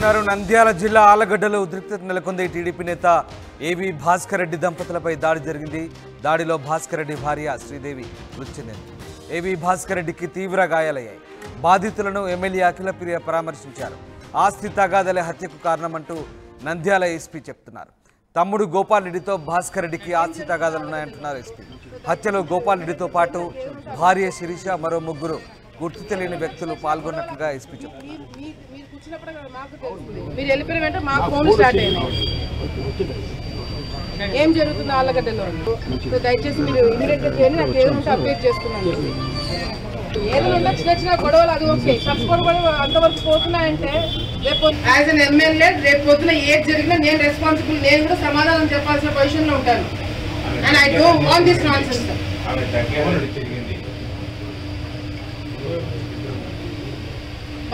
చూస్తున్నారు నంద్యాల జిల్లా ఆలగడ్డలో ఉద్రిక్తత నెలకొంది. టీడీపీ నేత ఏవి భాస్కర్ రెడ్డి దంపతులపై దాడి జరిగింది. దాడిలో భాస్కర్ రెడ్డి భార్య శ్రీదేవి మృతి చెందింది. ఏవి భాస్కర్ రెడ్డికి తీవ్ర గాయాలయ్యాయి. బాధితులను ఎమ్మెల్యే అఖిలప్రియ పరామర్శించారు. ఆస్తి తగాదలే హత్యకు కారణమంటూ నంద్యాల ఎస్పీ చెప్తున్నారు. తమ్ముడు గోపాల్ రెడ్డితో భాస్కర్ రెడ్డికి ఆస్తి తగాదాలున్నాయంటున్నారు ఎస్పీ. హత్యలో గోపాల్ రెడ్డితో పాటు భార్య శిరీష మరో ముగ్గురు గుర్తు తెలియని వ్యక్తులు పాల్గొన్నట్లుగా ఎస్పీ చెప్తున్నారు. ఏం జరుగుతుంది ఆలగడ్డలో దయచేసి మీరు ఇమీడియట్ గా చేయండి. నాకు ఏదో అప్డేట్ చేసుకున్నాను. ఏదైనా చిన్న చిన్న గొడవలు అది ఓకే, కూడా అంతవరకు పోతున్నాయంటే రేపు యాజ్ అన్ ఎమ్మెల్యే రేపు పొద్దున ఏది జరిగినా నేను రెస్పాన్సిబుల్, నేను కూడా సమాధానం చెప్పాల్సిన పొజిషన్ లో ఉంటాను. And I don't want this nonsense.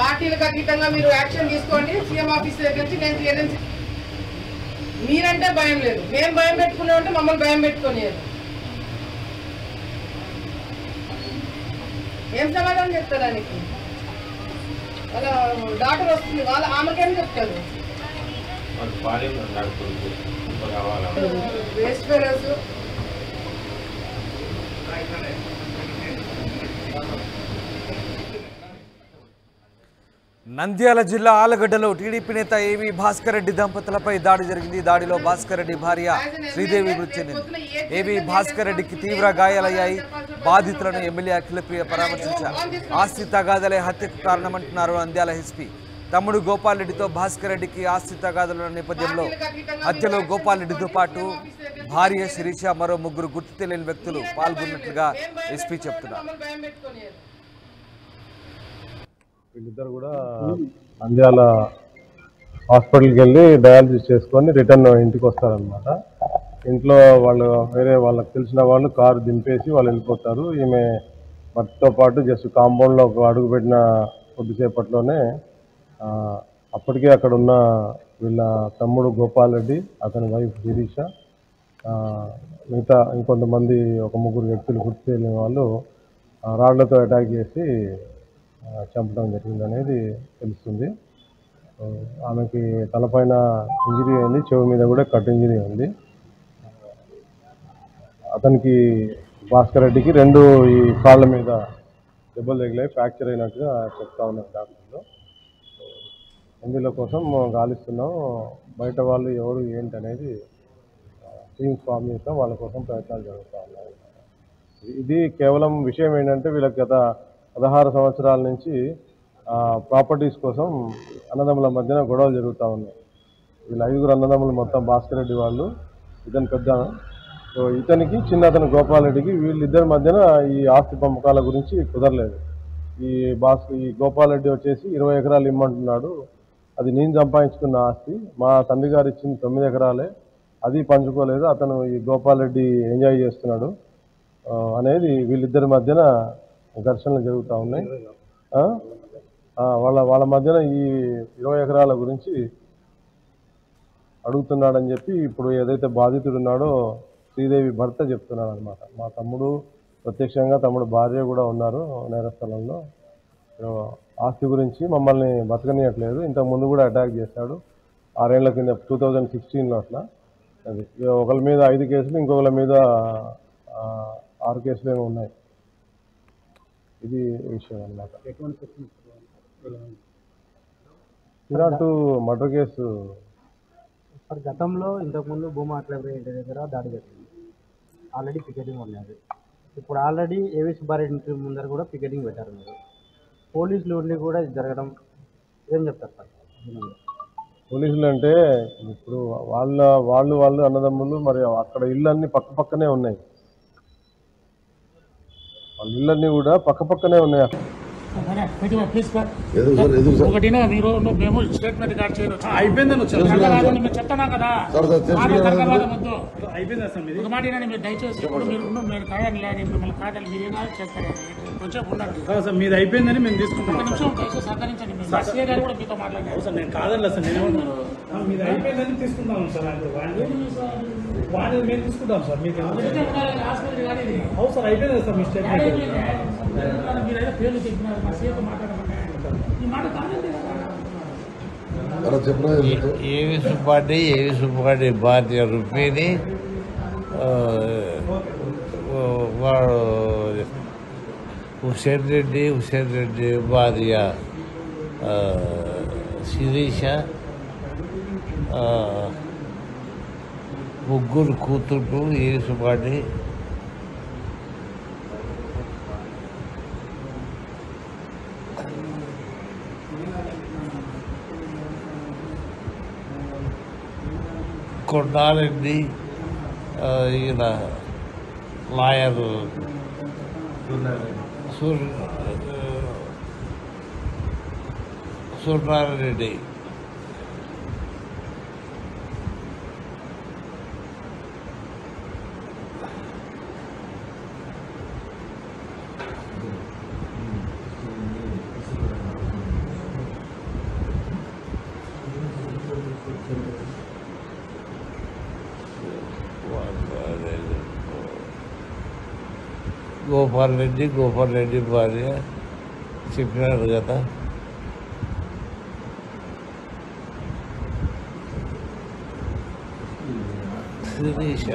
పార్టీలకు అతీతంగా మీరు యాక్షన్ తీసుకోండి. సీఎం ఆఫీస్ దగ్గర నుంచి నేను క్లియరెన్స్. మీరంటే భయం లేదు, మేము భయం పెట్టుకునే ఉంటే మమ్మల్ని భయం పెట్టుకోలేదు. ఏం సమాధానం చెప్తారు దానికి? వాళ్ళ డాక్టర్ వస్తుంది, వాళ్ళ ఆమెకేం చెప్తారు? Waste fellows. నంద్యాల జిల్లా ఆలగడ్డలో టీడీపీ నేత ఏవి భాస్కర్ రెడ్డి దంపతులపై దాడి జరిగింది. దాడిలో భాస్కర్ రెడ్డి భార్య శ్రీదేవి మృతి చెందింది. ఏవి భాస్కర్ రెడ్డికి తీవ్ర గాయాలయ్యాయి. బాధితులను ఎమ్మెల్యే అఖిలప్రియ పరామర్శించారు. ఆస్తి తగాదలే హత్యకు కారణమంటున్నారు నంద్యాల ఎస్పీ. తమ్ముడు గోపాల్ రెడ్డితో భాస్కర్ రెడ్డికి ఆస్తి తగాదల నేపథ్యంలో హత్యలో గోపాల్ రెడ్డితో పాటు భార్య శిరీష మరో ముగ్గురు గుర్తు తెలియని వ్యక్తులు పాల్గొన్నట్లుగా ఎస్పీ చెప్తున్నారు. వీళ్ళిద్దరు కూడా నంద్యాల హాస్పిటల్కి వెళ్ళి డయాలసిస్ చేసుకొని రిటర్న్ ఇంటికి వస్తారనమాట. ఇంట్లో వాళ్ళు వేరే వాళ్ళకి తెలిసిన వాళ్ళు కారు దింపేసి వాళ్ళు వెళ్ళిపోతారు. ఈమె భర్తతో పాటు జస్ట్ కాంపౌండ్లో ఒక అడుగు పెట్టిన కొద్దిసేపట్లోనే అప్పటికే అక్కడ ఉన్న వీళ్ళ తమ్ముడు గోపాల్ రెడ్డి, అతని వైఫ్ శిరీష, మిగతా ఇంకొంతమంది ఒక ముగ్గురు వ్యక్తులు గుర్తు తెలియని వాళ్ళు రాళ్లతో అటాక్ చేసి చంపడం జరిగింది అనేది తెలుస్తుంది. ఆమెకి తలపైన ఇంజరీ అయింది, చెవి మీద కూడా కట్ ఇంజరీ ఉంది. అతనికి భాస్కర్ రెడ్డికి రెండు ఈ కాళ్ళ మీద దెబ్బలు తగిలాయి, ఫ్రాక్చర్ అయినట్టుగా చెప్తా ఉన్నారు డాక్టర్లు. ఇందులో కోసం గాలిస్తున్నాం. బయట వాళ్ళు ఎవరు ఏంటి అనేది టీమ్స్ ఫామ్ చేస్తాం, వాళ్ళ కోసం ప్రయత్నాలు జరుగుతూ ఉన్నాయి. ఇది కేవలం విషయం ఏంటంటే వీళ్ళకి గత 16 సంవత్సరాల నుంచి ప్రాపర్టీస్ కోసం అన్నదమ్ముల మధ్యన గొడవలు జరుగుతూ ఉన్నాయి. వీళ్ళ 5 అన్నదమ్ములు మొత్తం భాస్కర్ రెడ్డి వాళ్ళు, ఇతను పెద్ద. సో ఇతనికి చిన్న అతను గోపాల్ రెడ్డికి వీళ్ళిద్దరి మధ్యన ఈ ఆస్తి పంపకాల గురించి కుదరలేదు. ఈ గోపాల్ రెడ్డి వచ్చేసి 20 ఎకరాలు ఇమ్మంటున్నాడు. అది నేను సంపాదించుకున్న ఆస్తి, మా తండ్రి గారు ఇచ్చిన 9 ఎకరాలే, అది పంచుకోలేదు. అతను ఈ గోపాల్ రెడ్డి ఎంజాయ్ చేస్తున్నాడు అనేది వీళ్ళిద్దరి మధ్యన ఘర్షణలు జరుగుతూ ఉన్నాయి. వాళ్ళ మధ్యన ఈ 20 ఎకరాల గురించి అడుగుతున్నాడని చెప్పి ఇప్పుడు ఏదైతే బాధితుడు ఉన్నాడో శ్రీదేవి భర్త చెప్తున్నాడు అనమాట. మా తమ్ముడు ప్రత్యక్షంగా తమ్ముడు భార్య కూడా ఉన్నారు నేరస్థలంలో. ఆస్తి గురించి మమ్మల్ని బతకనియట్లేదు, ఇంతకుముందు కూడా అటాక్ చేశాడు 6 ఏళ్ల కింద 2016లో అట్లా. అది ఒకళ్ళ మీద 5 కేసులు, ఇంకొకళ్ళ మీద 6 కేసులు ఏమో ఉన్నాయి. ఇది విషయం అన్నమాట. ఇలాంటి మర్డర్ కేసు గతంలో ఇంతకుముందు భూమా అఖిలప్రియ ఇంటి దగ్గర దాడి జరిగింది. ఆల్రెడీ పికెటింగ్ ఉన్నది. ఇప్పుడు ఆల్రెడీ ఏవి సుబ్బారెడ్డి ఇంటి ముందర కూడా పికెటింగ్ పెట్టారు. మీరు పోలీసులు ఉండి కూడా ఇది జరగడం ఏం చెప్తారు సార్? పోలీసులు అంటే ఇప్పుడు వాళ్ళు అన్నదమ్ములు, మరి అక్కడ ఇళ్ళన్నీ పక్కనే ఉన్నాయి. వాళ్ళ ఇళ్ళన్నీ కూడా పక్కనే ఉన్నాయి. ఒకటినా మీరు మేము స్టేట్మెంట్ రికార్డ్ చేయవచ్చు. అయిపోయిందని చెప్తానా కదా, అయిపోయింది సార్. ఒక మాట మీరు దయచేసి మీరు కాదని లేదు, మిమ్మల్ని కాదని మీరు ఏమైనా చేస్తారు. కొంచెం ఉండండి సార్, మీది అయిపోయిందని మేము తీసుకుంటాం. ఒక నిమిషం దయచేసి సహకరించండి. మీరు గారు కూడా మీతో మాట్లాడారు సార్. నేను కాదని సార్, నేను మీది అయిపోయిందని తీసుకుంటాం సార్. వాళ్ళు మేము తీసుకుంటాం సార్. మీకు అవును సార్, అయిపోయింది సార్ మీ స్టేట్మెంట్. మీరైనా పేర్లు చెప్పినారు, మా సీఎంతో మాట్లాడమంటే ఈ మాట కాదండి కదా. ఏవి సుబ్బారెడ్డి భార్య రుక్మిణి వాడు హుసేన్ రెడ్డి భార్య శిరీష ముగ్గురు కూతుర్లు ఏవి సుబ్బారెడ్డి కొండారెడ్డి ఈయన లాయర్ సూర్యనారాయణ గోపాల్ రెడ్డి భార్య చెప్పినారు కదా. శిరీష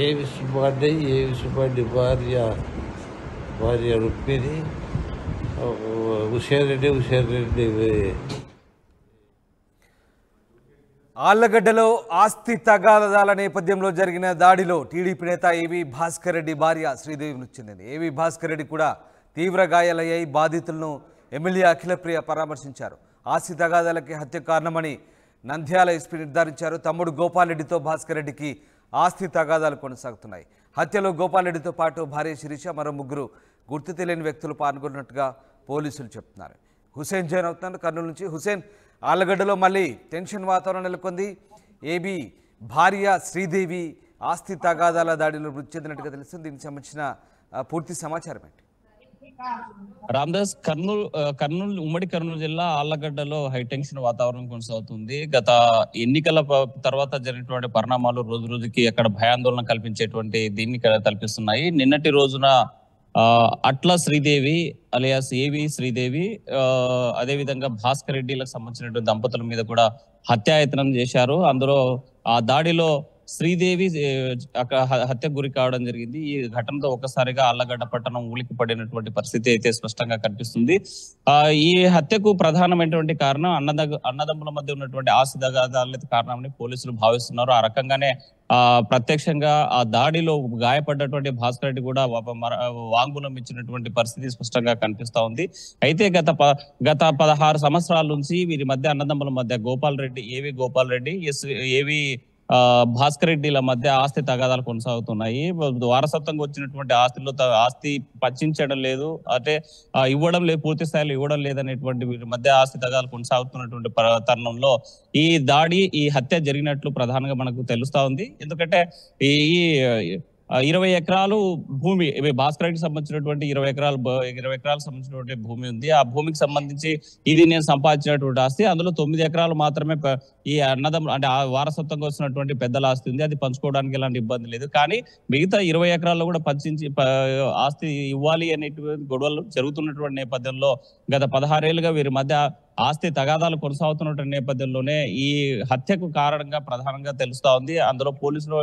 ఏవి సుబ్బారెడ్డి భార్య రుక్మిణి హుసేన్ రెడ్డి ఆళ్లగడ్డలో ఆస్తి తగాదాల నేపథ్యంలో జరిగిన దాడిలో టీడీపీ నేత ఏవి భాస్కర్ రెడ్డి భార్య శ్రీదేవి మృతి చెందింది. ఏవి భాస్కర్ రెడ్డి కూడా తీవ్ర గాయాలయ్యాయి. బాధితులను ఎమ్మెల్యే అఖిలప్రియ పరామర్శించారు. ఆస్తి తగాదాలకి హత్య కారణమని నంద్యాల ఎస్పీ నిర్ధారించారు. తమ్ముడు గోపాల్ రెడ్డితో భాస్కర్ రెడ్డికి ఆస్తి తగాదాలు కొనసాగుతున్నాయి. హత్యలో గోపాల్ రెడ్డితో పాటు భార్య శిరీష మరో ముగ్గురు గుర్తు తెలియని వ్యక్తులు పాల్గొన్నట్టుగా పోలీసులు చెప్తున్నారు. హుసేన్ జైన్ అవుతున్నారు కర్నూలు నుంచి. హుసేన్, ఆళ్లగడ్డలో మళ్ళీ టెన్షన్ వాతావరణం నెలకొంది. ఏబీ భార్య శ్రీదేవి ఆస్తి తగాదాల దాడిలో మృతి చెందినట్టుగా తెలుస్తుంది. దీనికి సంబంధించిన పూర్తి సమాచారం ఏంటి? రామ్దాస్, కర్నూలు ఉమ్మడి కర్నూలు జిల్లా ఆళ్లగడ్డలో హైటెన్షన్ వాతావరణం కొనసాగుతుంది. గత ఎన్నికల తర్వాత జరిగినటువంటి పరిణామాలు రోజు రోజుకి అక్కడ భయాందోళన కల్పించేటువంటి దీన్ని కల్పిస్తున్నాయి. నిన్నటి రోజున అట్ల శ్రీదేవి అలియాస్ ఏవి శ్రీదేవి అదేవిధంగా భాస్కర్ రెడ్డిలకు సంబంధించినటువంటి దంపతుల మీద కూడా హత్యాయత్నం చేశారు. అందులో ఆ దాడిలో శ్రీదేవి హత్యకు గురి కావడం జరిగింది. ఈ ఘటనతో ఒక్కసారిగా ఆళ్లగడ్డ పట్టణం ఉలికి పడినటువంటి పరిస్థితి అయితే స్పష్టంగా కనిపిస్తుంది. ఈ హత్యకు ప్రధానమైనటువంటి కారణం అన్నదమ్ముల మధ్య ఉన్నటువంటి ఆస్తి తగాదాలే కారణమని పోలీసులు భావిస్తున్నారు. ఆ రకంగానే ప్రత్యక్షంగా ఆ దాడిలో గాయపడ్డటువంటి భాస్కర్ రెడ్డి కూడా వాంగ్మూలం ఇచ్చినటువంటి పరిస్థితి స్పష్టంగా కనిపిస్తా ఉంది. అయితే గత 16 సంవత్సరాల నుంచి వీరి మధ్య అన్నదమ్ముల మధ్య గోపాల్ రెడ్డి ఏవి భాస్కర్ రెడ్డిల మధ్య ఆస్తి తగాదాలు కొనసాగుతున్నాయి. వారసత్వంగా వచ్చినటువంటి ఆస్తి పంచడం లేదు, అంటే ఇవ్వడం లేదు, పూర్తి స్థాయిలో ఇవ్వడం లేదనేటువంటి వీరి మధ్య ఆస్తి తగాదాలు కొనసాగుతున్నటువంటి తరుణంలో ఈ హత్య జరిగినట్లు ప్రధానంగా మనకు తెలుస్తా ఉంది. ఎందుకంటే ఈ 20 ఎకరాలు భూమి భాస్కర్ రెడ్డికి సంబంధించినటువంటి 20 ఎకరాలకు సంబంధించినటువంటి భూమి ఉంది. ఆ భూమికి సంబంధించి ఇది నేను సంపాదించినటువంటి ఆస్తి. అందులో 9 ఎకరాలు మాత్రమే ఈ అన్నదమ్ములు అంటే వారసత్వంగా వచ్చినటువంటి పెద్దల ఆస్తి ఉంది. అది పంచుకోవడానికి ఎలాంటి ఇబ్బంది లేదు. కానీ మిగతా 20 ఎకరాల్లో కూడా పంచి ఆస్తి ఇవ్వాలి అనేటువంటి గొడవలు జరుగుతున్నటువంటి నేపథ్యంలో గత 16 ఏళ్లుగా వీరి మధ్య ఆస్తి తగాదాలు కొనసాగుతున్న నేపథ్యంలోనే ఈ హత్యకు కారణంగా ప్రధానంగా తెలుస్తా ఉంది. అందులో పోలీసులు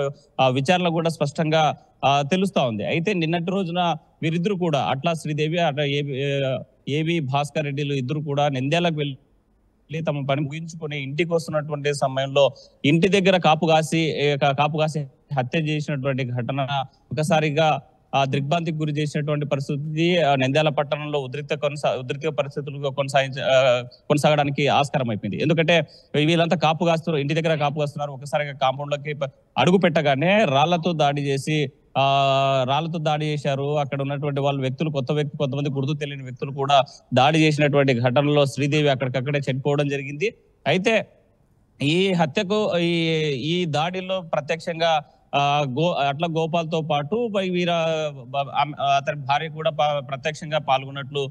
విచారణ కూడా స్పష్టంగా తెలుస్తా ఉంది. అయితే నిన్నటి రోజున వీరిద్దరు కూడా అట్లా శ్రీదేవి ఏవి భాస్కర్ రెడ్డిలు ఇద్దరు కూడా నంద్యాలకు వెళ్ళి తమ పని ముగించుకొని ఇంటికి వస్తున్నటువంటి సమయంలో ఇంటి దగ్గర కాపు కాసి హత్య చేసినటువంటి ఘటన ఒకసారిగా దిగ్భ్రాంతికి గురి చేసినటువంటి పరిస్థితి నంద్యాల పట్టణంలో ఉద్రిక్త పరిస్థితులు కొనసాగడానికి ఆస్కారం అయిపోయింది. ఎందుకంటే వీళ్ళంతా కాపు కాస్తున్నారు, ఇంటి దగ్గర కాపు కాస్తున్నారు. ఒకసారిగా కాంపౌండ్ లోకి అడుగు పెట్టగానే రాళ్లతో దాడి చేశారు. అక్కడ ఉన్నటువంటి వాళ్ళు కొంతమంది గుర్తు తెలియని వ్యక్తులు కూడా దాడి చేసినటువంటి ఘటనలో శ్రీదేవి అక్కడికక్కడే చనిపోవడం జరిగింది. అయితే ఈ హత్యకు ఈ దాడిలో ప్రత్యక్షంగా అట్ల గోపాల్తో పాటు అతని భార్య కూడా ప్రత్యక్షంగా పాల్గొన్నట్లు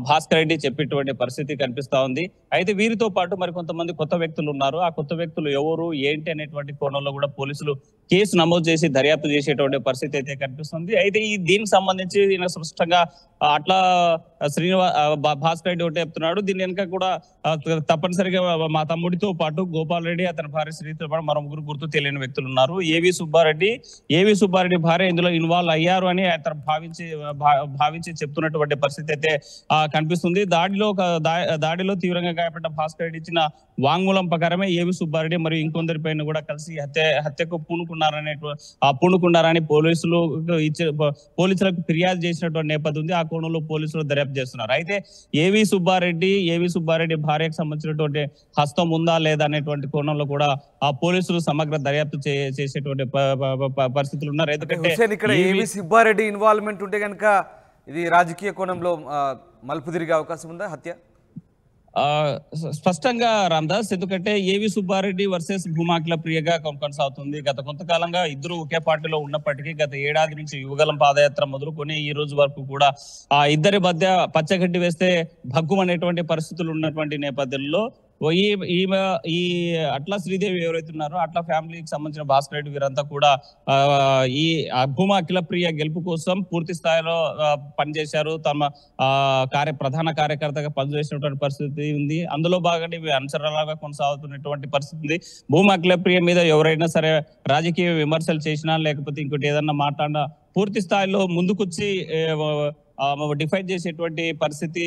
భాస్కర్ రెడ్డి చెప్పేటువంటి పరిస్థితి కనిపిస్తా ఉంది. అయితే వీరితో పాటు మరి కొంతమంది కొత్త వ్యక్తులు ఉన్నారు. ఆ కొత్త వ్యక్తులు ఎవరు ఏంటి అనేటువంటి కోణంలో కూడా పోలీసులు కేసు నమోదు చేసి దర్యాప్తు చేసేటువంటి పరిస్థితి అయితే కనిపిస్తుంది. అయితే దీనికి సంబంధించి స్పష్టంగా అట్లా భాస్కర్ రెడ్డి ఒకటి చెప్తున్నాడు. దీని వెనుక కూడా తప్పనిసరిగా మా తమ్ముడితో పాటు గోపాల్ రెడ్డి, అతని భార్య శ్రీతో పాటు మరో ముగ్గురు గుర్తు తెలియని వ్యక్తులు ఉన్నారు. ఏవి సుబ్బారెడ్డి భార్య ఇందులో ఇన్వాల్వ్ అయ్యారు అని అతను భావించి చెప్తున్నటువంటి పరిస్థితి అయితే కనిపిస్తుంది. దాడిలో తీవ్రంగా గాయపడ్డ భాస్కర్ రెడ్డి ఇచ్చిన వాంగ్మూలం ప్రకారమే ఏవి సుబ్బారెడ్డి మరియు ఇంకొందరి పైన కూడా కలిసి హత్యకు పూనుకున్నారని పోలీసులకు ఫిర్యాదు చేసినటువంటి నేపథ్యం ఉంది. ఆ కోణంలో పోలీసులు దర్యాప్తు చేస్తున్నారు. అయితే ఏవి సుబ్బారెడ్డి భార్యకు సంబంధించినటువంటి హస్తం ఉందా లేదా అనేటువంటి కోణంలో కూడా ఆ పోలీసులు సమగ్ర దర్యాప్తు చేసేటువంటి పరిస్థితులు ఉన్నారు. ఎందుకంటే ఇక్కడ ఏవి సుబ్బారెడ్డి ఇన్వాల్వ్మెంట్ ఉంటే కనుక ఇది రాజకీయ కోణంలో మలుపు తిరిగే అవకాశం ఉందా హత్య? స్పష్టంగా రామ్దాస్, ఎందుకంటే ఏవి సుబ్బారెడ్డి వర్సెస్ భూమాకిల ప్రియగా కొనసాగుతుంది. గత కొంతకాలంగా ఇద్దరు ఒకే పార్టీలో ఉన్నప్పటికీ గత ఏడాది నుంచి యువగలం పాదయాత్ర మొదలుకొని ఈ రోజు వరకు కూడా ఆ ఇద్దరి మధ్య పచ్చగడ్డి వేస్తే భగ్గుమనేటువంటి పరిస్థితులు ఉన్నటువంటి నేపథ్యంలో ఈ అట్లా శ్రీదేవి ఎవరైతే ఉన్నారో అట్లా ఫ్యామిలీకి సంబంధించిన భాస్కర్ రెడ్డి వీరంతా కూడా ఈ భూమా అఖిల ప్రియ గెలుపు కోసం పూర్తి స్థాయిలో పనిచేశారు. తమ ప్రధాన కార్యకర్తగా పనిచేసినటువంటి పరిస్థితి ఉంది. అందులో భాగంగా ఇవి అనుసరణగా కొనసాగుతున్నటువంటి పరిస్థితి ఉంది. భూమా అఖిల ప్రియ మీద ఎవరైనా సరే రాజకీయ విమర్శలు చేసినా లేకపోతే ఇంకోటి ఏదన్నా మాట్లాడినా పూర్తి స్థాయిలో ముందుకొచ్చి డిఫైన్ చేసేటువంటి పరిస్థితి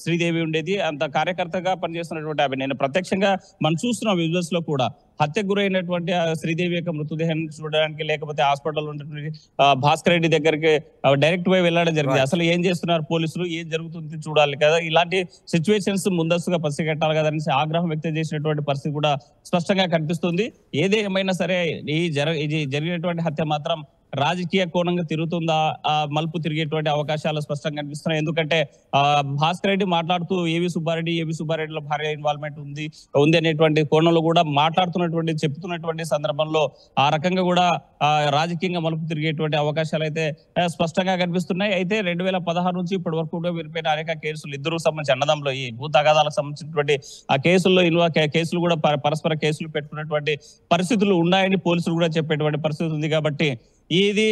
శ్రీదేవి ఉండేది. అంత కార్యకర్తగా పనిచేస్తున్నటువంటి ఆమె నేను ప్రత్యక్షంగా మనం చూస్తున్నాం విజువల్స్ లో కూడా హత్యకు గురైనటువంటి శ్రీదేవి యొక్క మృతదేహాన్ని చూడడానికి లేకపోతే హాస్పిటల్ ఉన్నటువంటి భాస్కర్ రెడ్డి దగ్గరికి డైరెక్ట్ పోయి వెళ్ళడం జరిగింది. అసలు ఏం చేస్తున్నారు పోలీసులు, ఏం జరుగుతుంది చూడాలి కదా, ఇలాంటి సిచ్యువేషన్స్ ముందస్తుగా పసిగట్టాలి కదా అనేసి ఆగ్రహం వ్యక్తం చేసినటువంటి పరిస్థితి కూడా స్పష్టంగా కనిపిస్తుంది. ఏదేమైనా సరే ఇది జరిగినటువంటి హత్య మాత్రం రాజకీయ కోణంగా తిరుగుతుందా, మలుపు తిరిగేటువంటి అవకాశాలు స్పష్టంగా కనిపిస్తున్నాయి. ఎందుకంటే భాస్కర్ రెడ్డి మాట్లాడుతూ ఏవి సుబ్బారెడ్డిలో భార్య ఇన్వాల్వ్మెంట్ ఉంది అనేటువంటి కోణంలో కూడా చెప్తున్నటువంటి సందర్భంలో ఆ రకంగా కూడా రాజకీయంగా మలుపు తిరిగేటువంటి అవకాశాలు అయితే స్పష్టంగా కనిపిస్తున్నాయి. అయితే 2016 నుంచి ఇప్పటి వరకు కూడా వీరిపైన అనేక కేసులు ఇద్దరు సంబంధించి అన్నదంలో ఈ భూ తగాదాలకు సంబంధించినటువంటి ఆ కేసులు కూడా పరస్పర కేసులు పెట్టుకున్నటువంటి పరిస్థితులు ఉన్నాయని పోలీసులు కూడా చెప్పేటువంటి పరిస్థితి ఉంది. కాబట్టి ఇది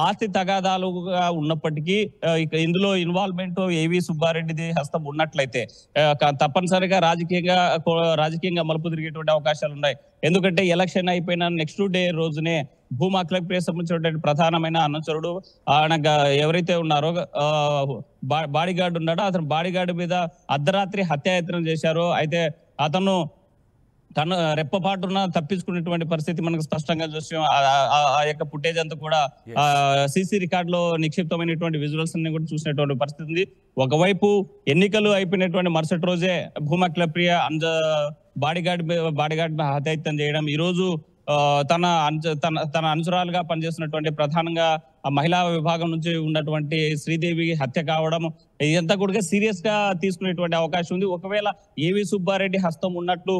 ఆస్తి తగాదాలుగా ఉన్నప్పటికీ ఇందులో ఇన్వాల్వ్మెంట్ ఏవి సుబ్బారెడ్డిది హస్తం ఉన్నట్లయితే తప్పనిసరిగా రాజకీయంగా మలుపు తిరిగేటువంటి అవకాశాలు ఉన్నాయి. ఎందుకంటే ఎలక్షన్ అయిపోయిన నెక్స్ట్ డే రోజునే భూమా అఖిల ప్రియకు సంబంధించినటువంటి ప్రధానమైన అనుచరుడు ఎవరైతే ఉన్నారో బాడీగార్డ్ ఉన్నాడో అతను బాడీగార్డ్ మీద అర్ధరాత్రి హత్యాయత్నం చేశారు. అయితే అతను తను రెప్పపాటున తప్పించుకునేటువంటి పరిస్థితి మనకు స్పష్టంగా చూసాం. ఆ యొక్క ఫుటేజ్ అంతా కూడా సీసీ రికార్డ్ లో నిక్షిప్తమైనటువంటి విజువల్స్ అన్ని కూడా చూసినటువంటి పరిస్థితి ఉంది. ఒకవైపు ఎన్నికలు అయిపోయినటువంటి మరుసటి రోజే భూమా అఖిల ప్రియ బాడీగార్డ్ హత్యాయత్నం చేయడం, ఈ రోజు తన అనుచరాలుగా పనిచేస్తున్నటువంటి ప్రధానంగా ఆ మహిళా విభాగం నుంచి ఉన్నటువంటి శ్రీదేవి హత్య కావడం, ఇదంతా కూడా సీరియస్ గా తీసుకునేటువంటి అవకాశం ఉంది. ఒకవేళ ఏవి సుబ్బారెడ్డి హస్తం ఉన్నట్లు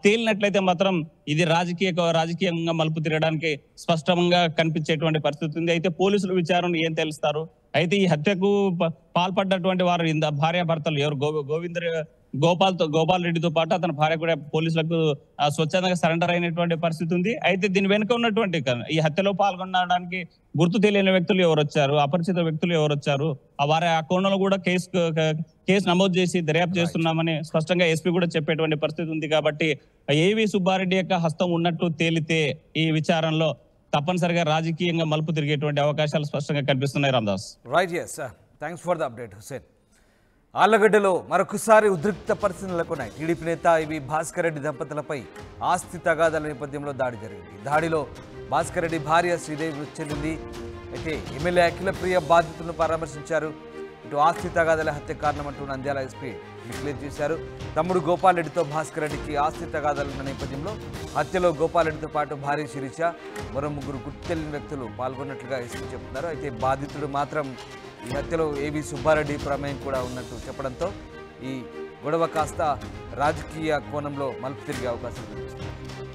తేలినట్లయితే మాత్రం ఇది రాజకీయంగా మలుపు తిరగడానికి స్పష్టంగా కనిపించేటువంటి పరిస్థితి ఉంది. అయితే పోలీసులు విచారణ ఏం తెలుస్తారు. అయితే ఈ హత్యకు పాల్పడ్డటువంటి వారు భార్యాభర్తలు ఎవరు గోపాల్ రెడ్డితో పాటు అతని భార్య కూడా పోలీసులకు స్వచ్ఛందంగా సరెండర్ అయినటువంటి పరిస్థితి ఉంది. అయితే దీని వెనుక ఉన్నటువంటి ఈ హత్యలో పాల్గొనడానికి గుర్తు తెలియని వ్యక్తులు ఎవరు వచ్చారు, అపరిచిత వ్యక్తులు ఎవరు వచ్చారు, వారి ఆ కోణంలో కూడా కేసు నమోదు చేసి దర్యాప్తు చేస్తున్నామని స్పష్టంగా ఎస్పీ కూడా చెప్పేటువంటి పరిస్థితి ఉంది. కాబట్టి ఏవి సుబ్బారెడ్డి యొక్క హస్తం ఉన్నట్టు తేలితే ఈ విచారణలో తప్పనిసరిగా రాజకీయంగా మలుపు తిరిగేటువంటి అవకాశాలు స్పష్టంగా కనిపిస్తున్నాయి. Ramdas right, yes, thanks for the update. Hussain, ఆళ్లగడ్డలో మరొకసారి ఉద్రిక్త పరిస్థితులు నెలకొన్నాయి. టీడీపీ నేత ఏవి భాస్కర్ రెడ్డి దంపతులపై ఆస్తి తగాదాల నేపథ్యంలో దాడి జరిగింది. దాడిలో భాస్కర్ రెడ్డి భార్య శ్రీదేవి మృతి చెందింది. అయితే ఎమ్మెల్యే అఖిలప్రియ బాధితులను పరామర్శించారు. ఇటు ఆస్తి తగాదాల హత్య కారణమంటూ నంద్యాల ఎస్పీ డిక్లేర్ చేశారు. తమ్ముడు గోపాల్ రెడ్డితో భాస్కర్ రెడ్డికి ఆస్తి తగాదాలున్న నేపథ్యంలో హత్యలో గోపాల్ రెడ్డితో పాటు భార్య శిరీష మరో 3 గుర్తు తెలియని వ్యక్తులు పాల్గొన్నట్లుగా ఎస్పీ చెప్తున్నారు. అయితే బాధితుడు మాత్రం ఈ హత్యలో ఏవి సుబ్బారెడ్డి ప్రమేయం కూడా ఉన్నట్టు చెప్పడంతో ఈ గొడవ కాస్త రాజకీయ కోణంలో మలుపు తిరిగే అవకాశం కనిపిస్తుంది.